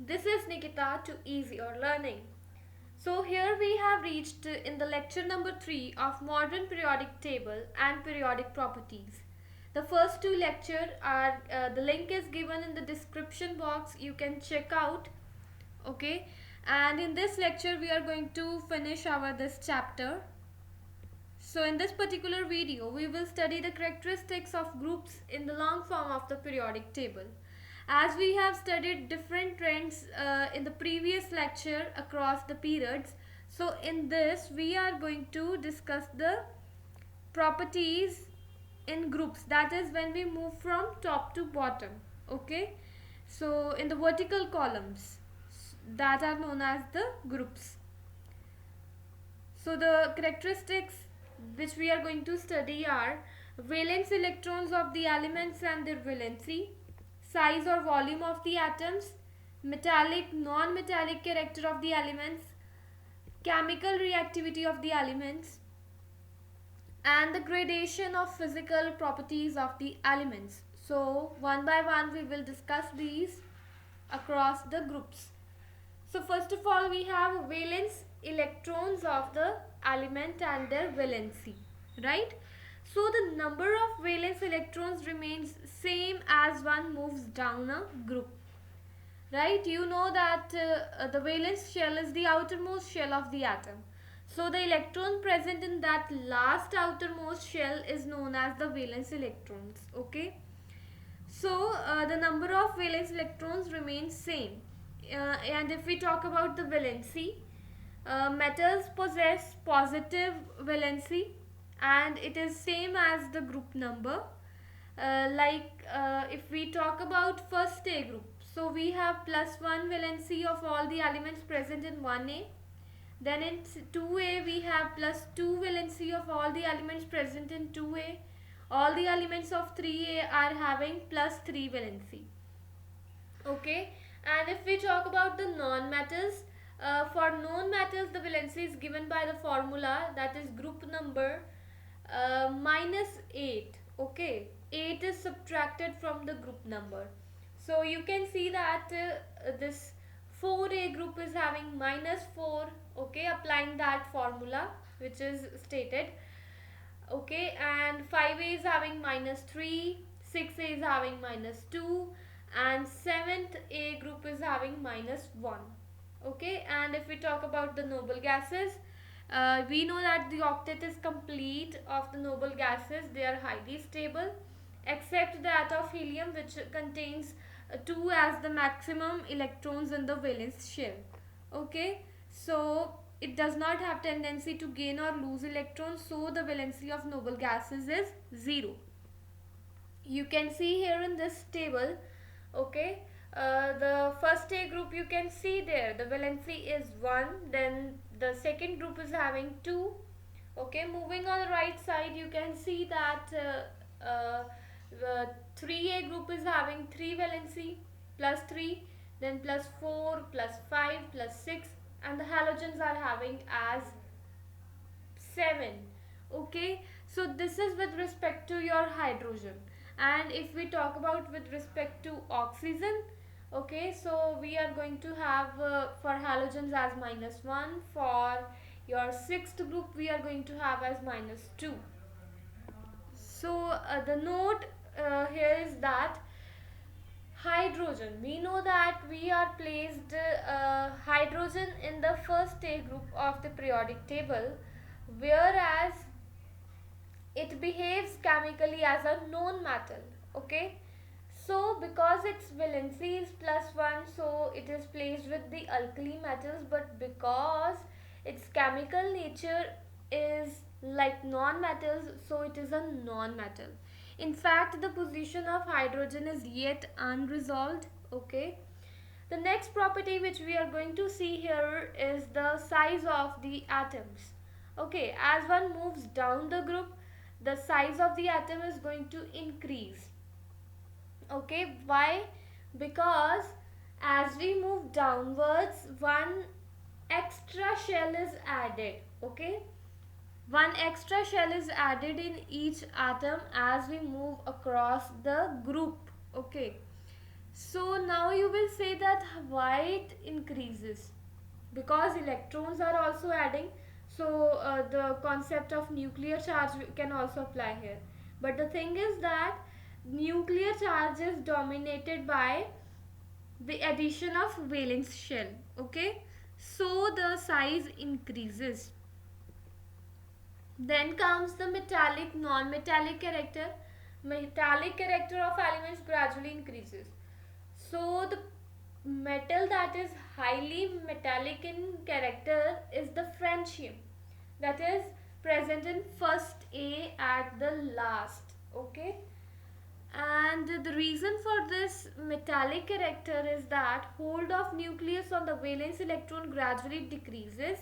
This is Nikita to Easy Your Learning. So here we have reached in the lecture number 3 of modern periodic table and periodic properties. The first two lecture are the link is given in the description box. You can check out. Okay, and in this lecture we are going to finish our this chapter. So in this particular video, we will study the characteristics of groups in the long form of the periodic table. As we have studied different trends in the previous lecture across the periods, so in this we are going to discuss the properties in groups. That is when we move from top to bottom. Okay, so in the vertical columns that are known as the groups. So the characteristics which we are going to study are valence electrons of the elements and their valency, size or volume of the atoms, metallic, non-metallic character of the elements, chemical reactivity of the elements, and the gradation of physical properties of the elements. So one by one we will discuss these across the groups. So first of all we have valence electrons of the element and their valency, right? So the number of valence electrons remains same as one moves down a group, right? You know that the valence shell is the outermost shell of the atom. So the electron present in that last outermost shell is known as the valence electrons, okay? So the number of valence electrons remains same. And if we talk about the valency, metals possess positive valency and it is same as the group number. If we talk about first A group, so we have +1 valency of all the elements present in 1A. Then in 2A we have +2 valency of all the elements present in 2A. All the elements of 3A are having +3 valency. Okay, and if we talk about the non-metals, for non-metals the valency is given by the formula, that is group number -8. Okay, 8 is subtracted from the group number. So you can see that this 4A group is having -4. Okay, applying that formula which is stated. Okay, and 5A is having -3, 6A is having -2, and 7th A group is having -1. Okay, and if we talk about the noble gases, we know that the octet is complete of the noble gases. They are highly stable except that of helium, which contains 2 as the maximum electrons in the valence shell. Okay, so it does not have tendency to gain or lose electrons, so the valency of noble gases is 0. You can see here in this table, okay, the first A group, you can see there the valency is 1, then the second group is having 2. Okay, moving on the right side, you can see that the 3A group is having 3 valency, +3, then +4, +5, +6, and the halogens are having as 7. Okay, so this is with respect to your hydrogen. And if we talk about with respect to oxygen, okay, so we are going to have for halogens as -1. For your sixth group we are going to have as -2. So the note here is that hydrogen, we know that we are placed hydrogen in the first A group of the periodic table, whereas it behaves chemically as a known metal. Okay, so because its valency is +1, so it is placed with the alkali metals, but because its chemical nature is like non-metals, so it is a non-metal. In fact, the position of hydrogen is yet unresolved. Okay, the next property which we are going to see here is the size of the atoms. Okay, as one moves down the group, the size of the atom is going to increase. Okay, why? Because as we move downwards, one extra shell is added. Okay, one extra shell is added in each atom as we move across the group. Okay, So now you will say that why it increases, because electrons are also adding. So the concept of nuclear charge can also apply here, but the thing is that nuclear charge is dominated by the addition of valence shell. Okay, so the size increases. Then comes the metallic non-metallic character. Metallic character of elements gradually increases. So the metal that is highly metallic in character is the francium, that is present in first A at the last. Okay, and the reason for this metallic character is that hold of nucleus on the valence electron gradually decreases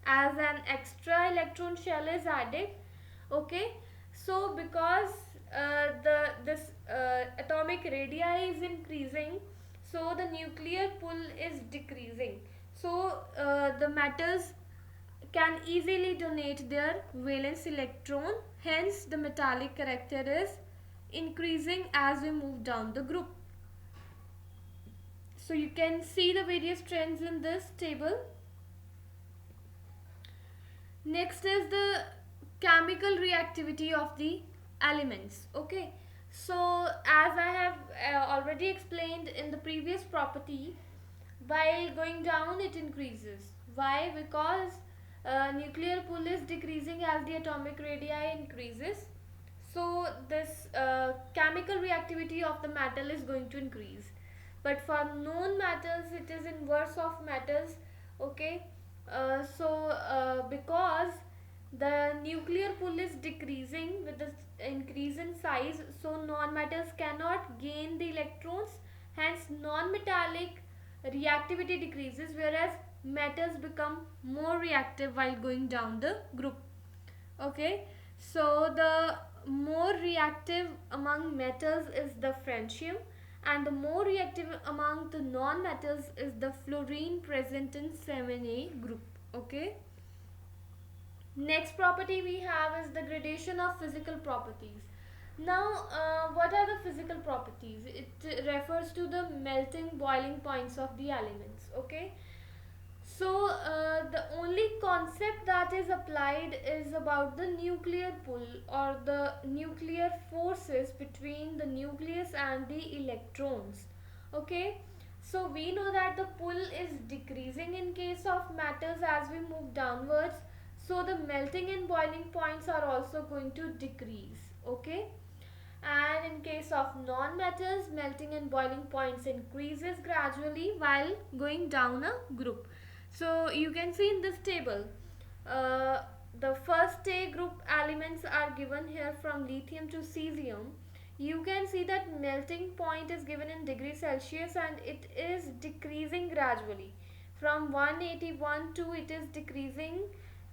as an extra electron shell is added. Okay, so because the this atomic radii is increasing, so the nuclear pull is decreasing. So the metals can easily donate their valence electron, hence the metallic character is increasing as we move down the group. So you can see the various trends in this table. Next is the chemical reactivity of the elements. Okay, so as I have already explained in the previous property, while going down it increases. Why? Because nuclear pull is decreasing as the atomic radii increases. So this chemical reactivity of the metal is going to increase. But for known metals it is inverse of metals. Okay, because the nuclear pull is decreasing with the increase in size, so non-metals cannot gain the electrons, hence non-metallic reactivity decreases, whereas metals become more reactive while going down the group. Okay, so the more reactive among metals is the francium, and the more reactive among the non-metals is the fluorine present in 7A group. Okay, next property we have is the gradation of physical properties. Now what are the physical properties? It refers to the melting boiling points of the elements. Okay, so the only concept that is applied is about the nuclear pull or the nuclear forces between the nucleus and the electrons. Okay, so we know that the pull is decreasing in case of metals as we move downwards, so the melting and boiling points are also going to decrease. Okay, and in case of non-metals, melting and boiling points increases gradually while going down a group. So you can see in this table uh, the first A group elements are given here from lithium to cesium. You can see that melting point is given in degrees Celsius and it is decreasing gradually from 181 to it is decreasing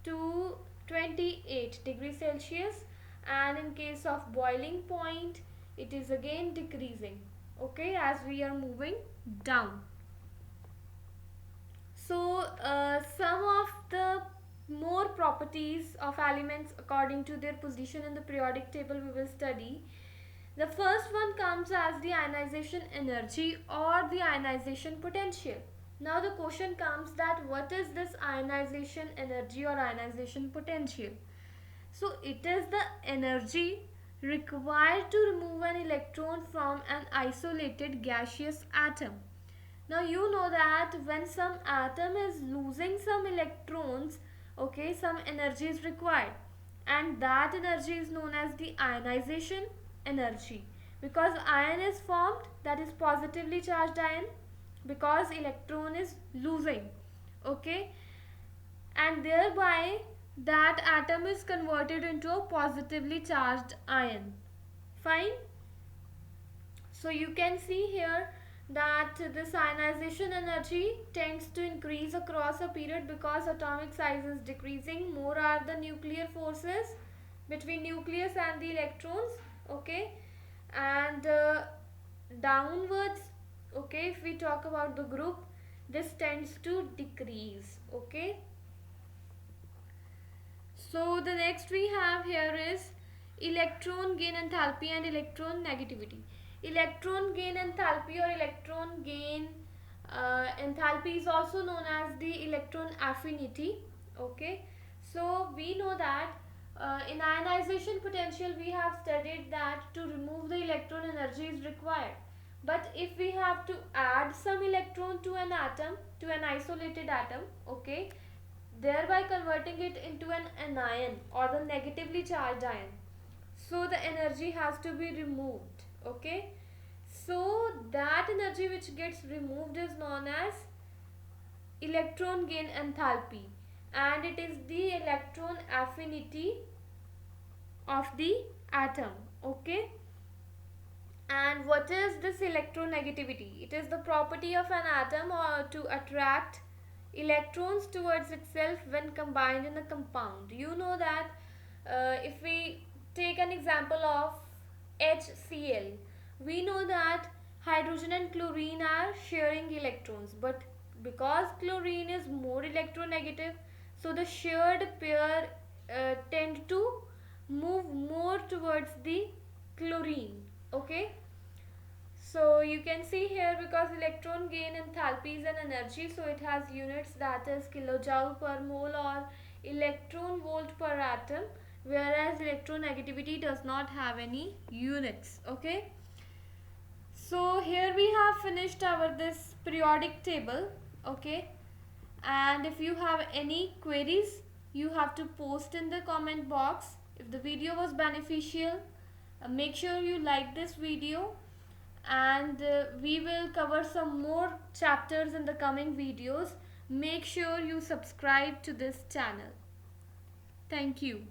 to 28 degrees Celsius, and in case of boiling point it is again decreasing. Okay, as we are moving down. So some of the more properties of elements according to their position in the periodic table we will study. The first one comes as the ionization energy or the ionization potential. Now the question comes that what is this ionization energy or ionization potential? So it is the energy required to remove an electron from an isolated gaseous atom. Now you know that when some atom is losing some electrons, okay, some energy is required, and that energy is known as the ionization energy, because ion is formed, that is positively charged ion, because electron is losing. Okay, and thereby that atom is converted into a positively charged ion. Fine. So you can see here that this ionization energy tends to increase across a period because atomic size is decreasing. More are the nuclear forces between nucleus and the electrons. Okay, and downwards, okay, if we talk about the group, this tends to decrease. Okay, so the next we have here is electron gain enthalpy and electron negativity. Electron gain enthalpy or electron gain enthalpy is also known as the electron affinity. Okay, so we know that in ionization potential we have studied that to remove the electron energy is required, but if we have to add some electron to an atom, to an isolated atom, okay, thereby converting it into an anion or the negatively charged ion, so the energy has to be removed. Okay, so that energy which gets removed is known as electron gain enthalpy, and it is the electron affinity of the atom. Okay, and what is this electronegativity? It is the property of an atom or to attract electrons towards itself when combined in a compound. You know that if we take an example of HCl, we know that hydrogen and chlorine are sharing electrons, but because chlorine is more electronegative, so the shared pair tend to move more towards the chlorine. Okay, so you can see here, because electron gain enthalpy is an energy, so it has units, that is kilojoule per mole or electron volt per atom, whereas electronegativity does not have any units. Okay, so here we have finished our this periodic table. Okay, and if you have any queries, you have to post in the comment box. If the video was beneficial, make sure you like this video, and we will cover some more chapters in the coming videos. Make sure you subscribe to this channel. Thank you.